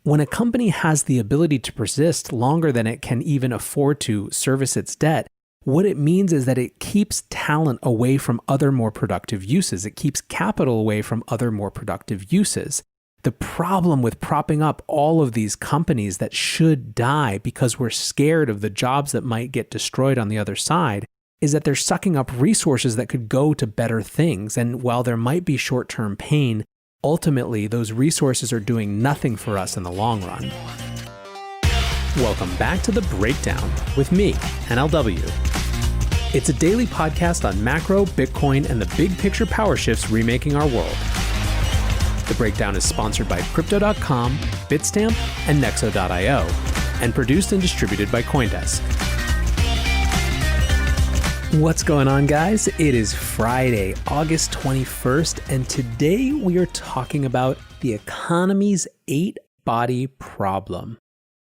When a company has the ability to persist longer than it can even afford to service its debt, what it means is that it keeps talent away from other more productive uses. It keeps capital away from other more productive uses. The problem with propping up all of these companies that should die because we're scared of the jobs that might get destroyed on the other side is that they're sucking up resources that could go to better things. And while there might be short-term pain, ultimately those resources are doing nothing for us in the long run. Welcome back to The Breakdown with me, NLW. It's a daily podcast on macro, Bitcoin, and the big picture power shifts remaking our world. The Breakdown is sponsored by Crypto.com, Bitstamp, and Nexo.io, and produced and distributed by CoinDesk. What's going on, guys? It is Friday, August 21st, and today we are talking about the economy's 8-body problem.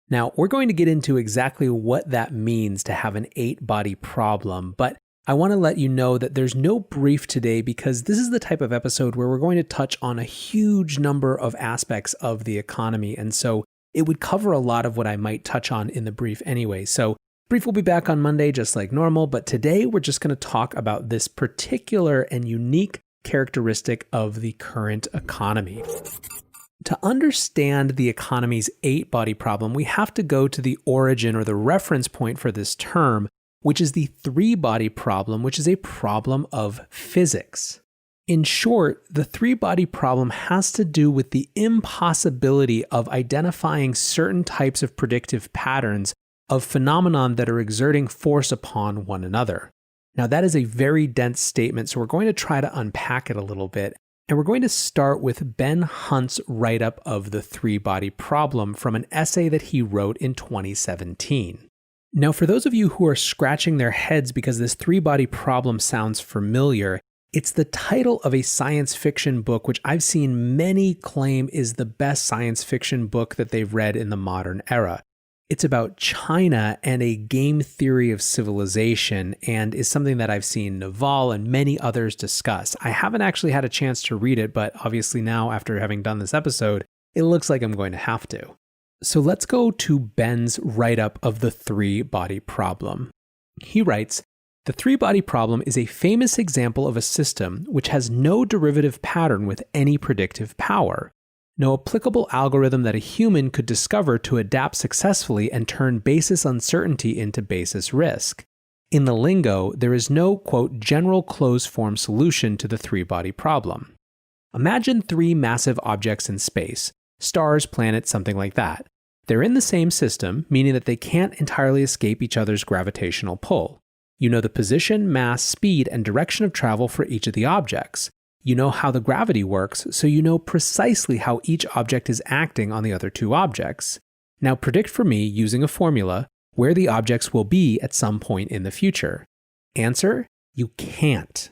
Now, we're going to get into exactly what that means to have an 8-body problem, but I want to let you know that there's no brief today because this is the type of episode where we're going to touch on a huge number of aspects of the economy, and so it would cover a lot of what I might touch on in the brief anyway. So brief will be back on Monday just like normal, but today we're just going to talk about this particular and unique characteristic of the current economy. To understand the economy's 8-body problem, we have to go to the origin or the reference point for this term, which is the 3-body problem, which is a problem of physics. In short, the 3-body problem has to do with the impossibility of identifying certain types of predictive patterns of phenomenon that are exerting force upon one another. Now, that is a very dense statement, so we're going to try to unpack it a little bit. And we're going to start with Ben Hunt's write-up of the 3-body problem from an essay that he wrote in 2017. Now, for those of you who are scratching their heads because this 3-body problem sounds familiar, it's the title of a science fiction book which I've seen many claim is the best science fiction book that they've read in the modern era. It's about China and a game theory of civilization and is something that I've seen Naval and many others discuss. I haven't actually had a chance to read it, but obviously now after having done this episode, it looks like I'm going to have to. So let's go to Ben's write-up of the 3-body problem. He writes, "The 3-body problem is a famous example of a system which has no derivative pattern with any predictive power. No applicable algorithm that a human could discover to adapt successfully and turn basis uncertainty into basis risk. In the lingo, there is no, quote, general closed-form solution to the 3-body problem. Imagine 3 massive objects in space, stars, planets, something like that. They're in the same system, meaning that they can't entirely escape each other's gravitational pull. You know the position, mass, speed, and direction of travel for each of the objects. You know how the gravity works, so you know precisely how each object is acting on the other 2 objects. Now predict for me, using a formula, where the objects will be at some point in the future. Answer: you can't.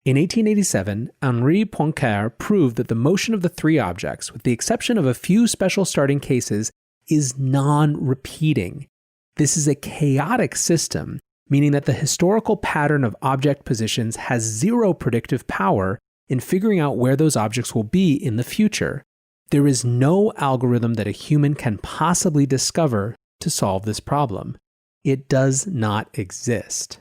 In 1887, Henri Poincaré proved that the motion of the 3 objects, with the exception of a few special starting cases, is non-repeating. This is a chaotic system, meaning that the historical pattern of object positions has 0 predictive power in figuring out where those objects will be in the future. There is no algorithm that a human can possibly discover to solve this problem. It does not exist.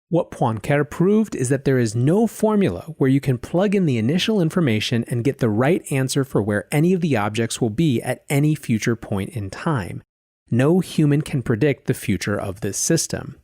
What Poincaré proved is that there is no formula where you can plug in the initial information and get the right answer for where any of the objects will be at any future point in time. No human can predict the future of this system.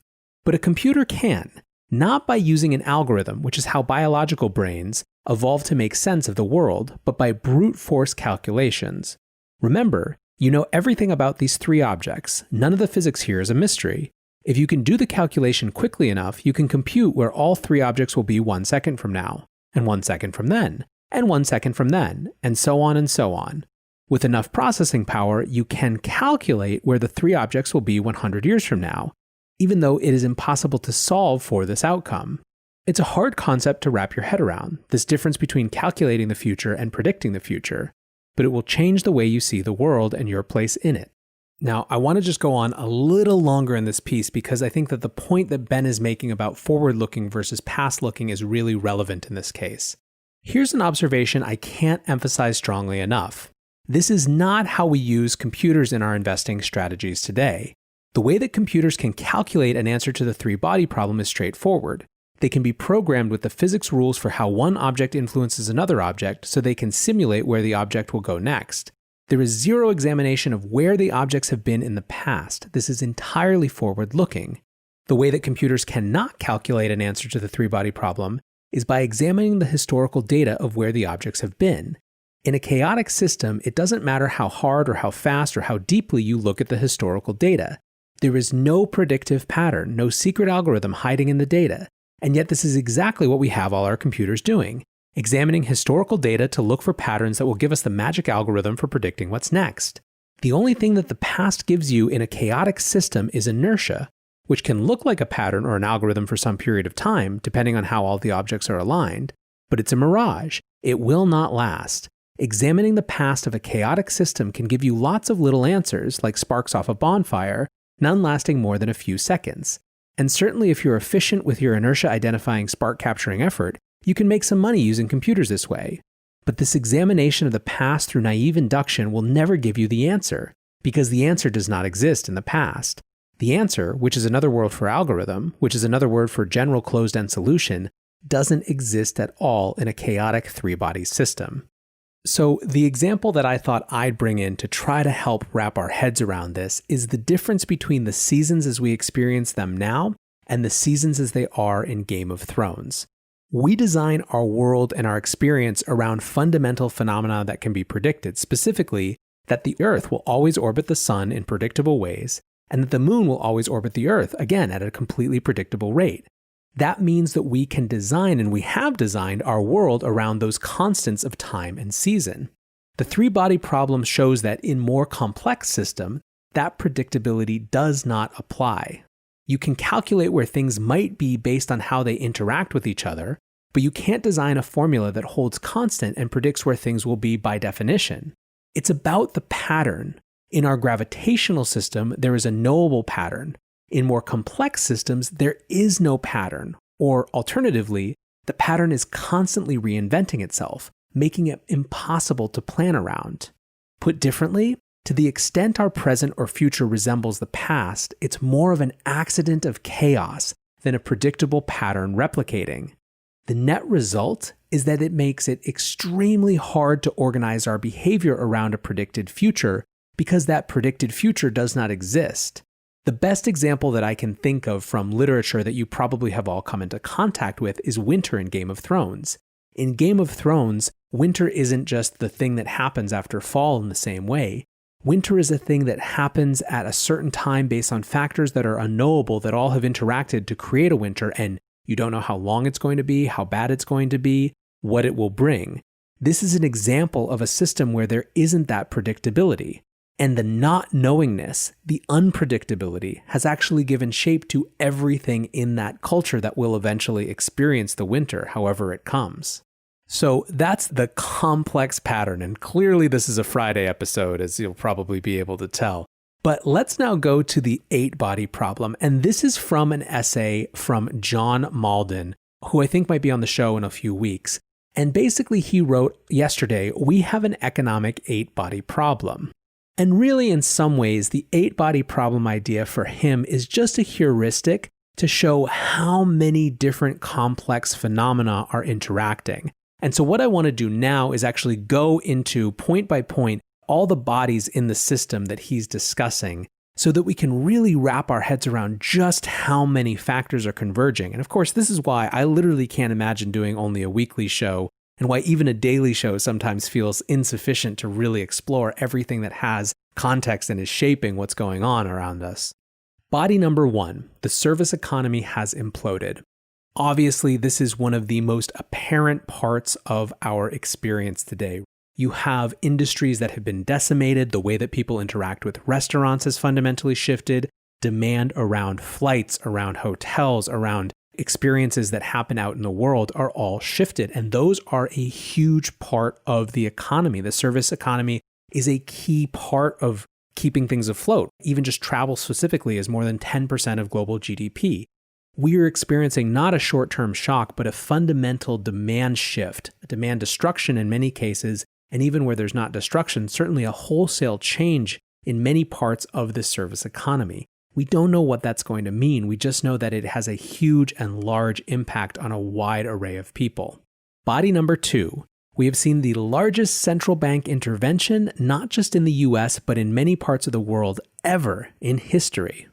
But a computer can, not by using an algorithm, which is how biological brains evolved to make sense of the world, but by brute force calculations. Remember, you know everything about these 3 objects. None of the physics here is a mystery. If you can do the calculation quickly enough, you can compute where all 3 objects will be 1 second from now, and 1 second from then, and 1 second from then, and so on and so on. With enough processing power, you can calculate where the 3 objects will be 100 years from now, even though it is impossible to solve for this outcome. It's a hard concept to wrap your head around, this difference between calculating the future and predicting the future, but it will change the way you see the world and your place in it. Now, I want to just go on a little longer in this piece because I think that the point that Ben is making about forward-looking versus past-looking is really relevant in this case. Here's an observation I can't emphasize strongly enough. This is not how we use computers in our investing strategies today. The way that computers can calculate an answer to the three-body problem is straightforward. They can be programmed with the physics rules for how one object influences another object so they can simulate where the object will go next. There is zero examination of where the objects have been in the past. This is entirely forward-looking. The way that computers cannot calculate an answer to the three-body problem is by examining the historical data of where the objects have been. In a chaotic system, it doesn't matter how hard or how fast or how deeply you look at the historical data. There is no predictive pattern, no secret algorithm hiding in the data. And yet this is exactly what we have all our computers doing, examining historical data to look for patterns that will give us the magic algorithm for predicting what's next. The only thing that the past gives you in a chaotic system is inertia, which can look like a pattern or an algorithm for some period of time, depending on how all the objects are aligned, but it's a mirage. It will not last. Examining the past of a chaotic system can give you lots of little answers, like sparks off a bonfire, none lasting more than a few seconds. And certainly if you're efficient with your inertia-identifying spark-capturing effort, you can make some money using computers this way. But this examination of the past through naive induction will never give you the answer, because the answer does not exist in the past. The answer, which is another word for algorithm, which is another word for general closed-end solution, doesn't exist at all in a chaotic three-body system. So the example that I thought I'd bring in to try to help wrap our heads around this is the difference between the seasons as we experience them now and the seasons as they are in Game of Thrones. We design our world and our experience around fundamental phenomena that can be predicted, specifically that the Earth will always orbit the Sun in predictable ways, and that the Moon will always orbit the Earth, again, at a completely predictable rate. That means that we can design, and we have designed, our world around those constants of time and season. The three-body problem shows that in more complex systems, that predictability does not apply. You can calculate where things might be based on how they interact with each other, but you can't design a formula that holds constant and predicts where things will be by definition. It's about the pattern. In our gravitational system, there is a knowable pattern. In more complex systems, there is no pattern, or alternatively, the pattern is constantly reinventing itself, making it impossible to plan around. Put differently, to the extent our present or future resembles the past, it's more of an accident of chaos than a predictable pattern replicating. The net result is that it makes it extremely hard to organize our behavior around a predicted future because that predicted future does not exist. The best example that I can think of from literature that you probably have all come into contact with is winter in Game of Thrones. In Game of Thrones, winter isn't just the thing that happens after fall in the same way. Winter is a thing that happens at a certain time based on factors that are unknowable that all have interacted to create a winter, and you don't know how long it's going to be, how bad it's going to be, what it will bring. This is an example of a system where there isn't that predictability. And the not knowingness, the unpredictability, has actually given shape to everything in that culture that will eventually experience the winter, however it comes. So that's the complex pattern, and clearly this is a Friday episode, as you'll probably be able to tell. But let's now go to the 8-body problem, and this is from an essay from John Mauldin, who I think might be on the show in a few weeks. And basically he wrote yesterday, we have an economic 8-body problem. And really, in some ways, the 8-body problem idea for him is just a heuristic to show how many different complex phenomena are interacting. And so what I want to do now is actually go into, point by point, all the bodies in the system that he's discussing so that we can really wrap our heads around just how many factors are converging. And of course, this is why I literally can't imagine doing only a weekly show, and why even a daily show sometimes feels insufficient to really explore everything that has context and is shaping what's going on around us. Body number 1, the service economy has imploded. Obviously, this is one of the most apparent parts of our experience today. You have industries that have been decimated, the way that people interact with restaurants has fundamentally shifted, demand around flights, around hotels, around experiences that happen out in the world are all shifted, and those are a huge part of the economy. The service economy is a key part of keeping things afloat. Even just travel specifically is more than 10% of global GDP. We are experiencing not a short-term shock, but a fundamental demand shift, a demand destruction in many cases, and even where there's not destruction, certainly a wholesale change in many parts of the service economy. We don't know what that's going to mean. We just know that it has a huge and large impact on a wide array of people. Body number 2. We have seen the largest central bank intervention, not just in the US, but in many parts of the world ever in history.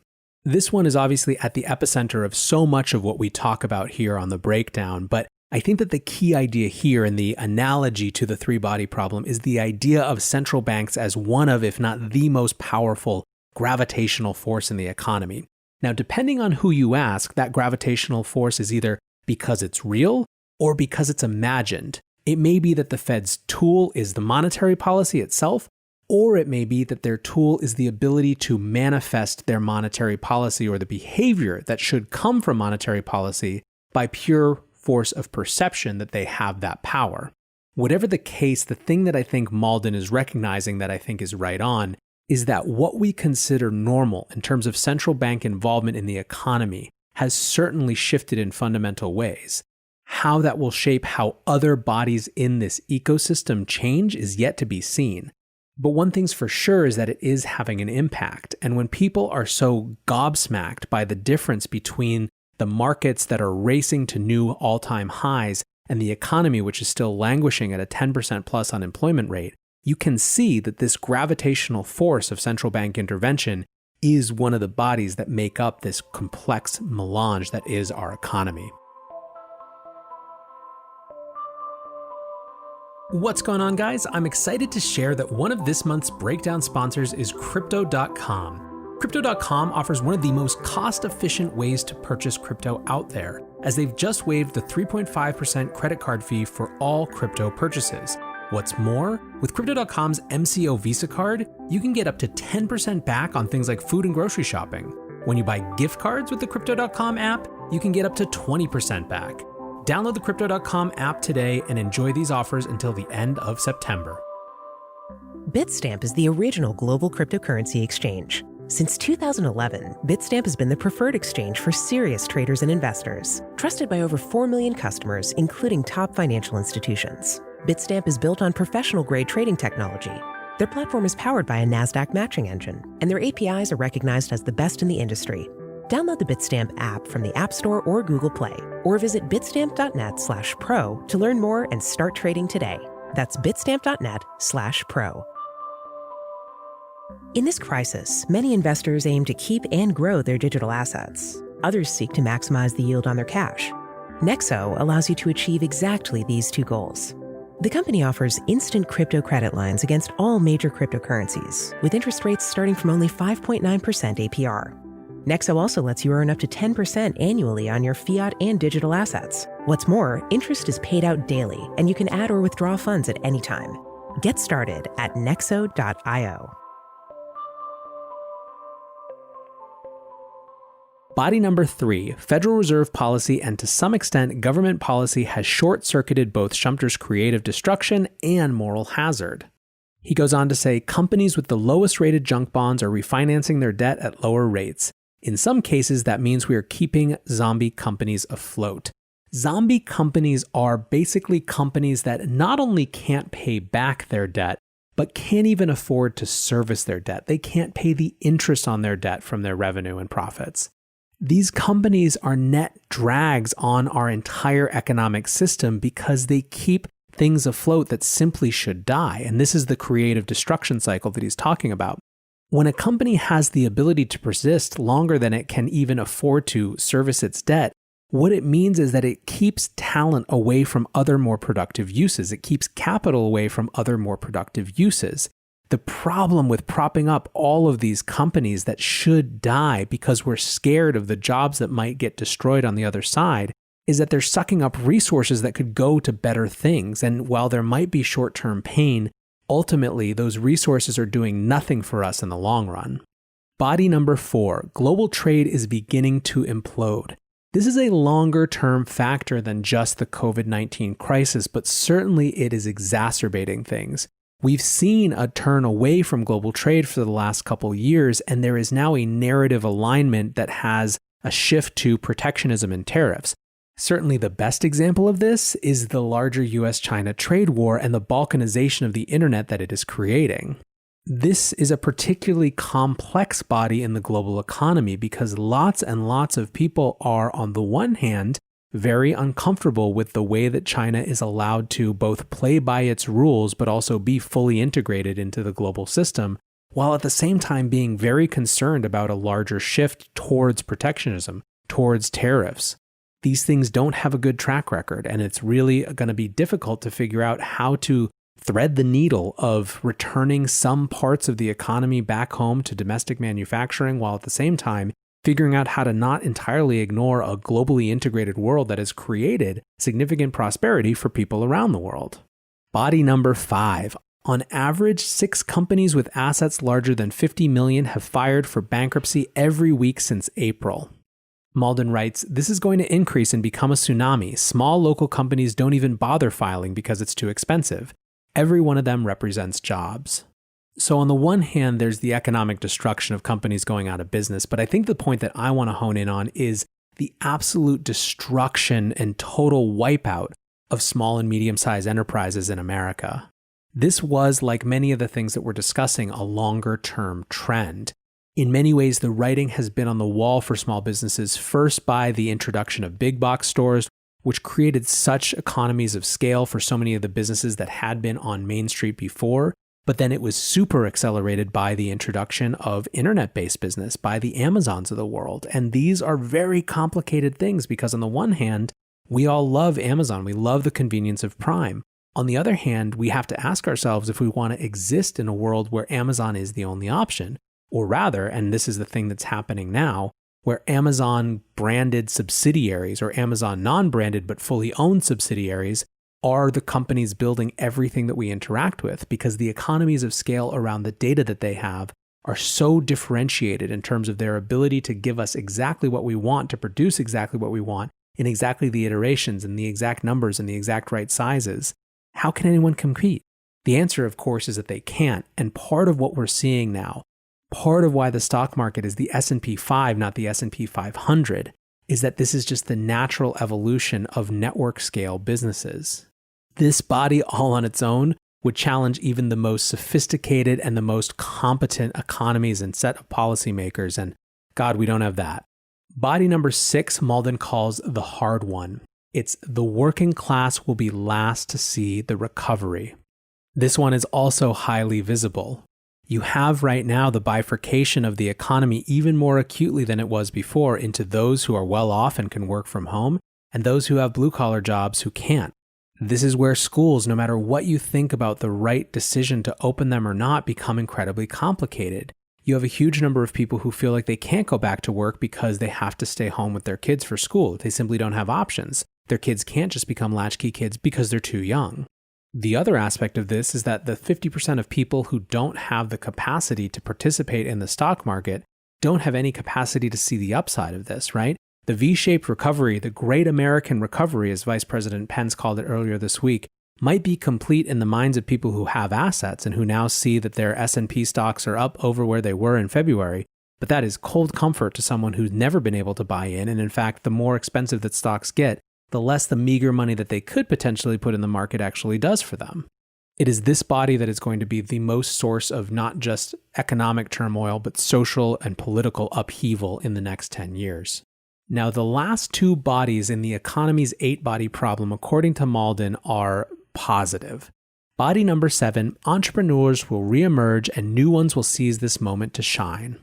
This one is obviously at the epicenter of so much of what we talk about here on the breakdown, but I think that the key idea here in the analogy to the three-body problem is the idea of central banks as one of, if not the most powerful gravitational force in the economy. Now, depending on who you ask, that gravitational force is either because it's real or because it's imagined. It may be that the Fed's tool is the monetary policy itself, or it may be that their tool is the ability to manifest their monetary policy or the behavior that should come from monetary policy by pure force of perception that they have that power. Whatever the case, the thing that I think Mauldin is recognizing that I think is right on is that what we consider normal in terms of central bank involvement in the economy has certainly shifted in fundamental ways. How that will shape how other bodies in this ecosystem change is yet to be seen. But one thing's for sure is that it is having an impact. And when people are so gobsmacked by the difference between the markets that are racing to new all-time highs and the economy, which is still languishing at a 10% plus unemployment rate, you can see that this gravitational force of central bank intervention is one of the bodies that make up this complex melange that is our economy. What's going on, guys? I'm excited to share that one of this month's breakdown sponsors is Crypto.com. Crypto.com offers one of the most cost-efficient ways to purchase crypto out there, as they've just waived the 3.5% credit card fee for all crypto purchases. What's more, with Crypto.com's MCO Visa card, you can get up to 10% back on things like food and grocery shopping. When you buy gift cards with the Crypto.com app, you can get up to 20% back. Download the Crypto.com app today and enjoy these offers until the end of September. Bitstamp is the original global cryptocurrency exchange. Since 2011, Bitstamp has been the preferred exchange for serious traders and investors, trusted by over 4 million customers, including top financial institutions. Bitstamp is built on professional-grade trading technology. Their platform is powered by a NASDAQ matching engine, and their APIs are recognized as the best in the industry. Download the Bitstamp app from the App Store or Google Play, or visit bitstamp.net/pro to learn more and start trading today. That's bitstamp.net/pro. In this crisis, many investors aim to keep and grow their digital assets. Others seek to maximize the yield on their cash. Nexo allows you to achieve exactly these two goals. The company offers instant crypto credit lines against all major cryptocurrencies, with interest rates starting from only 5.9% APR. Nexo also lets you earn up to 10% annually on your fiat and digital assets. What's more, interest is paid out daily, and you can add or withdraw funds at any time. Get started at nexo.io. Body number 3, Federal Reserve policy and to some extent government policy has short-circuited both Shumter's creative destruction and moral hazard. He goes on to say companies with the lowest rated junk bonds are refinancing their debt at lower rates. In some cases, that means we are keeping zombie companies afloat. Zombie companies are basically companies that not only can't pay back their debt, but can't even afford to service their debt. They can't pay the interest on their debt from their revenue and profits. These companies are net drags on our entire economic system because they keep things afloat that simply should die. And this is the creative destruction cycle that he's talking about. When a company has the ability to persist longer than it can even afford to service its debt, what it means is that it keeps talent away from other more productive uses. It keeps capital away from other more productive uses. The problem with propping up all of these companies that should die because we're scared of the jobs that might get destroyed on the other side is that they're sucking up resources that could go to better things. And while there might be short-term pain, ultimately, those resources are doing nothing for us in the long run. Body number 4, global trade is beginning to implode. This is a longer-term factor than just the COVID-19 crisis, but certainly it is exacerbating things. We've seen a turn away from global trade for the last couple years, and there is now a narrative alignment that has a shift to protectionism and tariffs. Certainly the best example of this is the larger US-China trade war and the balkanization of the internet that it is creating. This is a particularly complex body in the global economy because lots and lots of people are, on the one hand, very uncomfortable with the way that China is allowed to both play by its rules but also be fully integrated into the global system, while at the same time being very concerned about a larger shift towards protectionism, towards tariffs. These things don't have a good track record, and it's really going to be difficult to figure out how to thread the needle of returning some parts of the economy back home to domestic manufacturing, while at the same time figuring out how to not entirely ignore a globally integrated world that has created significant prosperity for people around the world. Body number 5. On average, 6 companies with assets larger than 50 million have filed for bankruptcy every week since April. Mauldin writes, "This is going to increase and become a tsunami. Small local companies don't even bother filing because it's too expensive. Every one of them represents jobs." So on the one hand, there's the economic destruction of companies going out of business, but I think the point that I want to hone in on is the absolute destruction and total wipeout of small and medium-sized enterprises in America. This was, like many of the things that we're discussing, a longer-term trend. In many ways, the writing has been on the wall for small businesses, first by the introduction of big box stores, which created such economies of scale for so many of the businesses that had been on Main Street before. But then it was super accelerated by the introduction of internet-based business, by the Amazons of the world. And these are very complicated things because on the one hand, we all love Amazon. We love the convenience of Prime. On the other hand, we have to ask ourselves if we want to exist in a world where Amazon is the only option. Or rather, and this is the thing that's happening now, where Amazon branded subsidiaries or Amazon non-branded but fully owned subsidiaries are the companies building everything that we interact with because the economies of scale around the data that they have are so differentiated in terms of their ability to give us exactly what we want, to produce exactly what we want in exactly the iterations and the exact numbers and the exact right sizes. How can anyone compete? The answer, of course, is that they can't. And part of what we're seeing now, part of why the stock market is the S&P 5, not the S&P 500, is that this is just the natural evolution of network scale businesses. This body all on its own would challenge even the most sophisticated and the most competent economies and set of policymakers, and God, we don't have that. Body number 6, Mauldin calls the hard one. It's the working class will be last to see the recovery. This one is also highly visible. You have right now the bifurcation of the economy even more acutely than it was before into those who are well off and can work from home and those who have blue-collar jobs who can't. This is where schools, no matter what you think about the right decision to open them or not, become incredibly complicated. You have a huge number of people who feel like they can't go back to work because they have to stay home with their kids for school. They simply don't have options. Their kids can't just become latchkey kids because they're too young. The other aspect of this is that the 50% of people who don't have the capacity to participate in the stock market don't have any capacity to see the upside of this, right? The V-shaped recovery, the great American recovery, as Vice President Pence called it earlier this week, might be complete in the minds of people who have assets and who now see that their S&P stocks are up over where they were in February. But that is cold comfort to someone who's never been able to buy in. And in fact, the more expensive that stocks get, the less the meager money that they could potentially put in the market actually does for them. It is this body that is going to be the most source of not just economic turmoil, but social and political upheaval in the next 10 years. Now, the last 2 bodies in the economy's 8-body problem, according to Mauldin, are positive. Body number 7, entrepreneurs will reemerge and new ones will seize this moment to shine.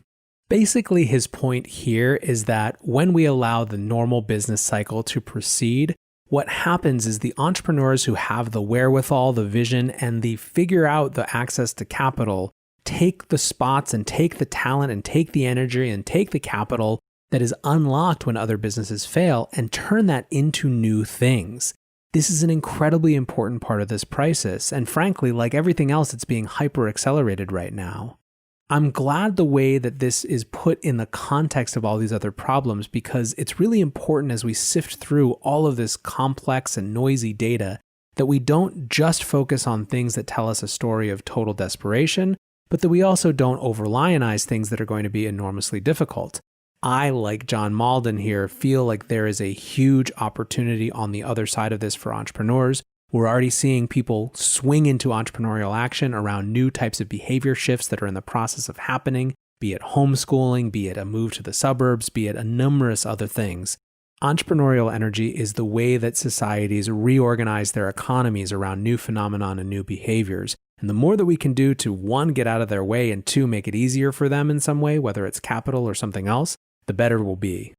Basically, his point here is that when we allow the normal business cycle to proceed, what happens is the entrepreneurs who have the wherewithal, the vision, and the figure out the access to capital take the spots and take the talent and take the energy and take the capital that is unlocked when other businesses fail and turn that into new things. This is an incredibly important part of this crisis, and frankly, like everything else, it's being hyper-accelerated right now. I'm glad the way that this is put in the context of all these other problems because it's really important as we sift through all of this complex and noisy data that we don't just focus on things that tell us a story of total desperation, but that we also don't over-lionize things that are going to be enormously difficult. I, like John Mauldin here, feel like there is a huge opportunity on the other side of this for entrepreneurs. We're already seeing people swing into entrepreneurial action around new types of behavior shifts that are in the process of happening, be it homeschooling, be it a move to the suburbs, be it a numerous other things. Entrepreneurial energy is the way that societies reorganize their economies around new phenomenon and new behaviors. And the more that we can do to, one, get out of their way, and two, make it easier for them in some way, whether it's capital or something else, the better it will be.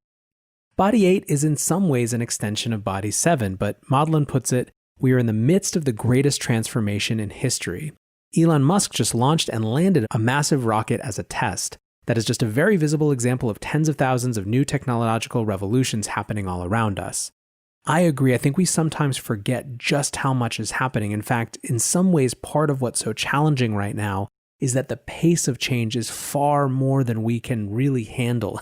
Body 8 is in some ways an extension of Body 7, but Mauldin puts it, we are in the midst of the greatest transformation in history. Elon Musk just launched and landed a massive rocket as a test. That is just a very visible example of tens of thousands of new technological revolutions happening all around us. I agree. I think we sometimes forget just how much is happening. In fact, in some ways, part of what's so challenging right now is that the pace of change is far more than we can really handle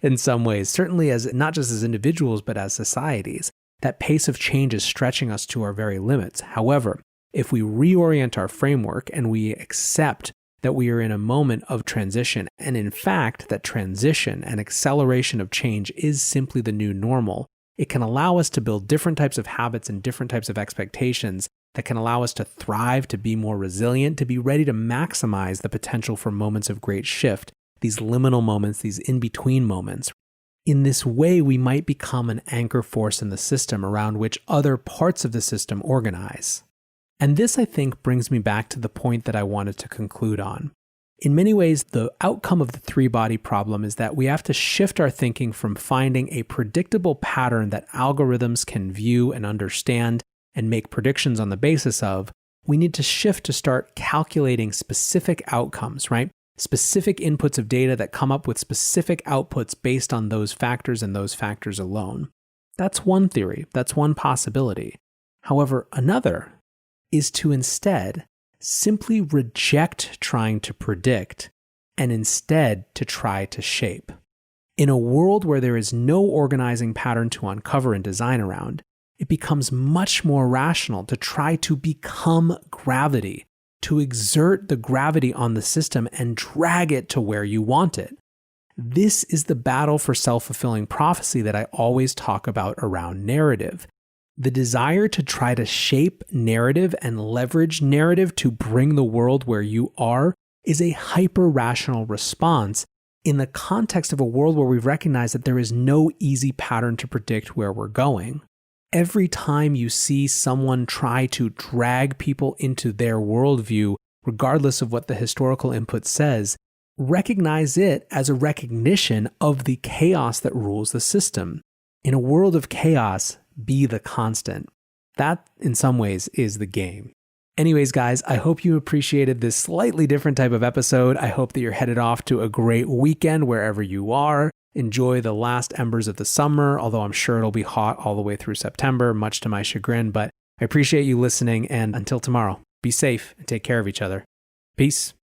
in some ways, certainly as not just as individuals, but as societies. That pace of change is stretching us to our very limits. However, if we reorient our framework and we accept that we are in a moment of transition, and in fact, that transition and acceleration of change is simply the new normal, it can allow us to build different types of habits and different types of expectations that can allow us to thrive, to be more resilient, to be ready to maximize the potential for moments of great shift, these liminal moments, these in-between moments. In this way, we might become an anchor force in the system around which other parts of the system organize. And this, I think, brings me back to the point that I wanted to conclude on. In many ways, the outcome of the three-body problem is that we have to shift our thinking from finding a predictable pattern that algorithms can view and understand and make predictions on the basis of. We need to shift to start calculating specific outcomes, right? Specific inputs of data that come up with specific outputs based on those factors and those factors alone. That's one theory. That's one possibility. However, another is to instead simply reject trying to predict and instead to try to shape. In a world where there is no organizing pattern to uncover and design around, it becomes much more rational to try to become gravity, to exert the gravity on the system and drag it to where you want it. This is the battle for self-fulfilling prophecy that I always talk about around narrative. The desire to try to shape narrative and leverage narrative to bring the world where you are is a hyper-rational response in the context of a world where we recognize that there is no easy pattern to predict where we're going. Every time you see someone try to drag people into their worldview, regardless of what the historical input says, recognize it as a recognition of the chaos that rules the system. In a world of chaos, be the constant. That, in some ways, is the game. Anyways, guys, I hope you appreciated this slightly different type of episode. I hope that you're headed off to a great weekend wherever you are. Enjoy the last embers of the summer, although I'm sure it'll be hot all the way through September, much to my chagrin. But I appreciate you listening, and until tomorrow, be safe and take care of each other. Peace.